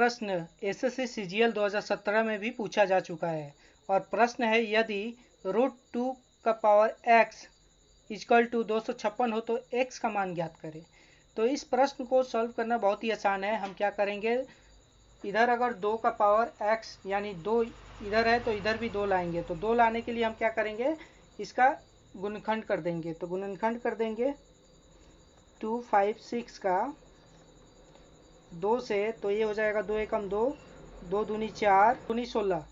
प्रश्न SSC CGL 2017 में भी पूछा जा चुका है और प्रश्न है यदि √2 का पावर x इक्वल टू 256 हो तो x का मान ज्ञात करें। तो इस प्रश्न को सॉल्व करना बहुत ही आसान है। हम क्या करेंगे, इधर अगर 2 का पावर x यानी 2 इधर है तो इधर भी 2 लाएंगे। तो 2 लाने के लिए हम क्या करेंगे, इसका गुणनखंड कर देंगे। तो गुणनखंड कर देंगे 2, 5, 6 का 2 से, तो ये हो जाएगा 2 एकम 2, 2 दूनी 4, दूनी 16।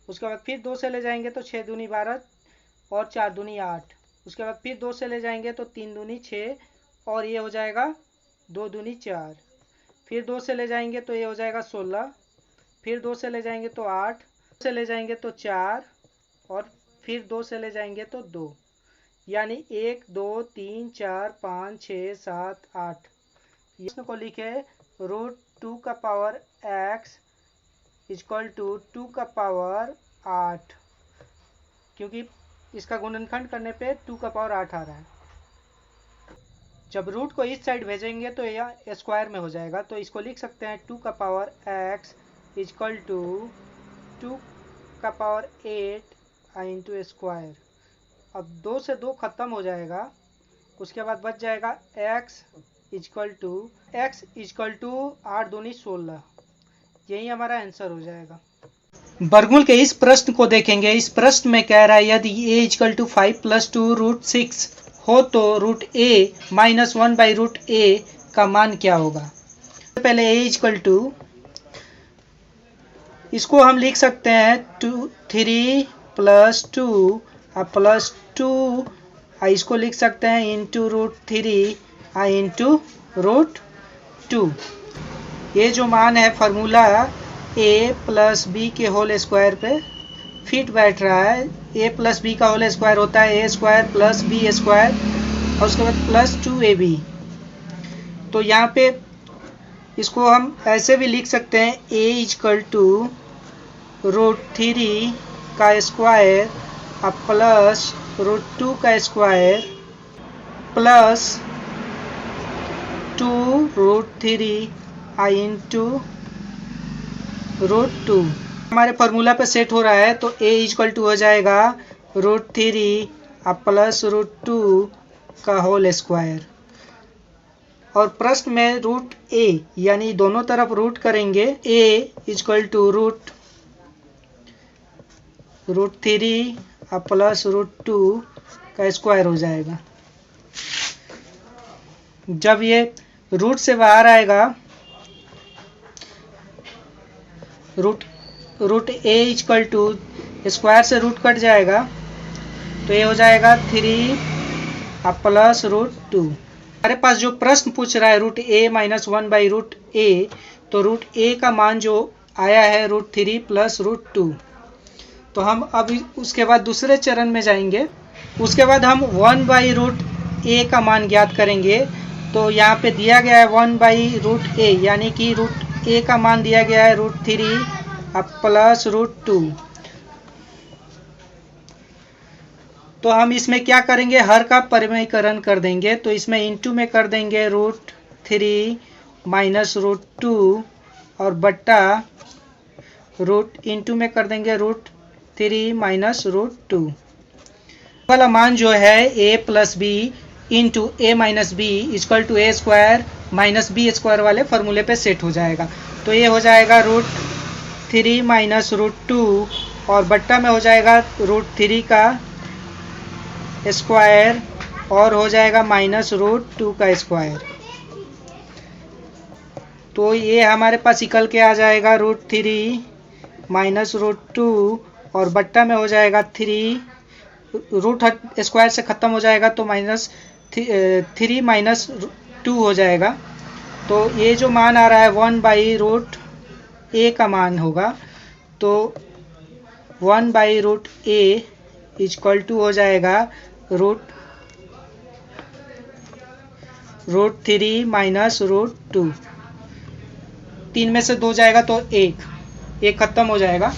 उसके बाद फिर 2 से ले जाएंगे तो 6 दूनी 12 और 4 दूनी 8। उसके बाद फिर 2 से ले जाएंगे तो 3 दूनी 6 और ये हो जाएगा 2 दूनी 4। फिर 2 से ले जाएंगे तो ये हो जाएगा 16। फिर 2 से ले जाएंगे तो 8, से ले जाएंगे तो 4 और फिर 2 से ले जाएंगे तो 2, यानी 1, 2, 3, 4, 5, 6, 7, 8। इसको को लिखे √2 का पावर x इक्वल टू 2 का पावर 8, क्योंकि इसका गुणनखंड करने पे 2 का पावर 8 आ रहा है। जब रूट को इस साइड भेजेंगे तो यह स्क्वायर में हो जाएगा। तो इसको लिख सकते हैं 2 का पावर x इक्वल टू 2 का पावर 8 इंटू स्क्वायर। अब 2 से 2 खत्म हो जाएगा। उसके बाद बच जाएगा x इक्वल टू 8 दूनी 16। यही हमारा आंसर हो जाएगा। वर्गमूल के इस प्रश्न को देखेंगे। इस प्रश्न में कह रहा है यदि a इक्वल टू 5 + 2 √6 हो तो √a - 1/√a का मान क्या होगा। पहले a इक्वल टू, इसको हम लिख सकते हैं 3 + 2 प्लस 2, इसको लिख सकते हैं इंटू √3 इंटू √2। ये जो मान है फार्मूला a + b के होल स्क्वायर पे फिट बैठ रहा है। a + b का होल स्क्वायर होता है a² + b² और उसके बाद प्लस 2ab। तो यहाँ पे इसको हम ऐसे भी लिख सकते हैं a इक्वल टू √3 का स्क्वायर प्लस √2 का स्क्वायर प्लस 2√3 इंटू √2 हमारे फार्मूला पे सेट हो रहा है। तो a इक्वल टू हो जाएगा √3 प्लस √2 का होल स्क्वायर। और प्रश्न में √a यानी दोनों तरफ रूट करेंगे। a इक्वल टू √3 प्लस √2 का स्क्वायर हो जाएगा। जब ये रूट से बाहर आएगा, √a इक्वल टू स्क्वायर से रूट कट जाएगा तो ये हो जाएगा 3 प्लस √2। हमारे पास जो प्रश्न पूछ रहा है √a - 1/√a, तो √a का मान जो आया है √3 प्लस √2। तो हम अब उसके बाद दूसरे चरण में जाएंगे। उसके बाद हम 1/√a का मान ज्ञात करेंगे। तो यहाँ पे दिया गया है 1/√a, यानी कि √a का मान दिया गया है √3 प्लस √2। तो हम इसमें क्या करेंगे, हर का परिमेयकरण कर देंगे। तो इसमें इंटू में कर देंगे √3 माइनस √2 और बट्टा इंटू में कर देंगे √3 माइनस √2 वाला मान जो है a + b into a - b equal to a² - b² वाले फार्मूले पे सेट हो जाएगा। तो ये हो जाएगा √3 माइनस √2 और बट्टा में हो जाएगा √3 का स्क्वायर और हो जाएगा माइनस √2 का स्क्वायर। तो ये हमारे पास निकल के आ जाएगा √3 माइनस √2 और बट्टा में हो जाएगा 3, रूट स्क्वायर से ख़त्म हो जाएगा तो -3 माइनस 2 हो जाएगा। तो ये जो मान आ रहा है 1/√a का मान होगा। तो 1/√a इक्वल टू हो जाएगा √3 माइनस √2। 3 में से 2 जाएगा तो 1 खत्म हो जाएगा।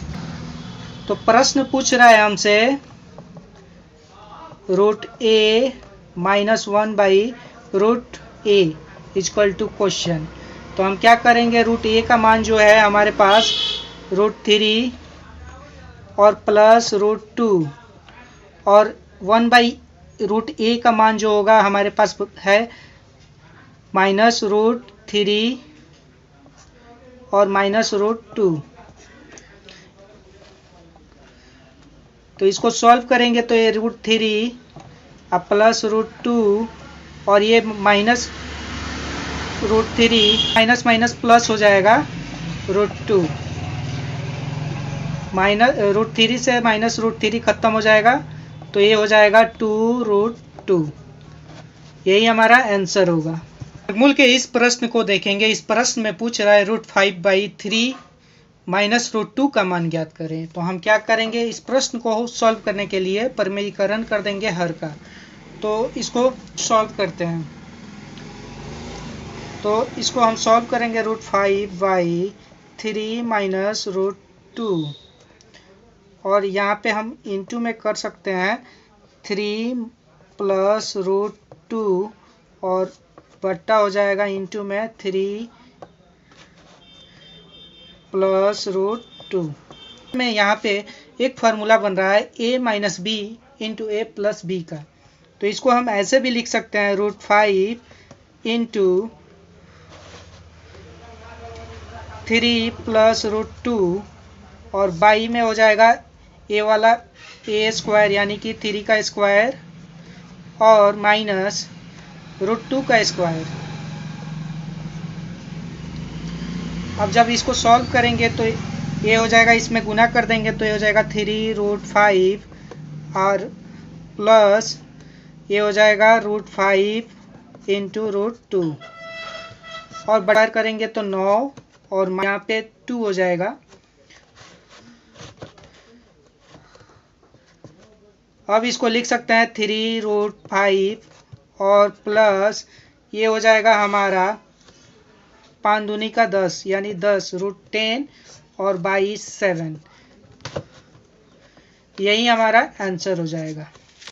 तो प्रश्न पूछ रहा है हमसे √a - 1/√a equal to question, तो हम क्या करेंगे, रूट ए का मान जो है हमारे पास √3 और प्लस √2 और 1/√a का मान जो होगा हमारे पास है -√3 और -√2। तो इसको सॉल्व करेंगे तो ये √3 और प्लस √2 और ये -√3 माइनस माइनस प्लस हो जाएगा √2, √3 से -√3 खत्म हो जाएगा तो ये हो जाएगा 2√2। यही हमारा आंसर होगा। वर्गमूल के इस प्रश्न को देखेंगे। इस प्रश्न में पूछ रहा है √5/3 -√2 का मान ज्ञात करें। तो हम क्या करेंगे, इस प्रश्न को सॉल्व करने के लिए परिमेयीकरण कर देंगे हर का। तो इसको सॉल्व करते हैं। तो इसको हम सॉल्व करेंगे √5/3 -√2 और यहाँ पे हम इंटू में कर सकते हैं 3 + √2 और बट्टा हो जाएगा इंटू में 3 + √2 में। यहाँ पे एक फार्मूला बन रहा है a - b × a + b का। तो इसको हम ऐसे भी लिख सकते हैं √5 × 3 + √2 और बाई में हो जाएगा a वाला a² यानी कि 3 का स्क्वायर और माइनस √2 का स्क्वायर। अब जब इसको सॉल्व करेंगे तो ये हो जाएगा, इसमें गुना कर देंगे तो ये हो जाएगा 3√5 और प्लस ये हो जाएगा √5 × √2 और बढ़ा करेंगे तो 9 और यहाँ पे 2 हो जाएगा। अब इसको लिख सकते हैं 3√5 और प्लस ये हो जाएगा हमारा 5 दूनी का 10 यानी 10 √10 और 7। यही हमारा आंसर हो जाएगा।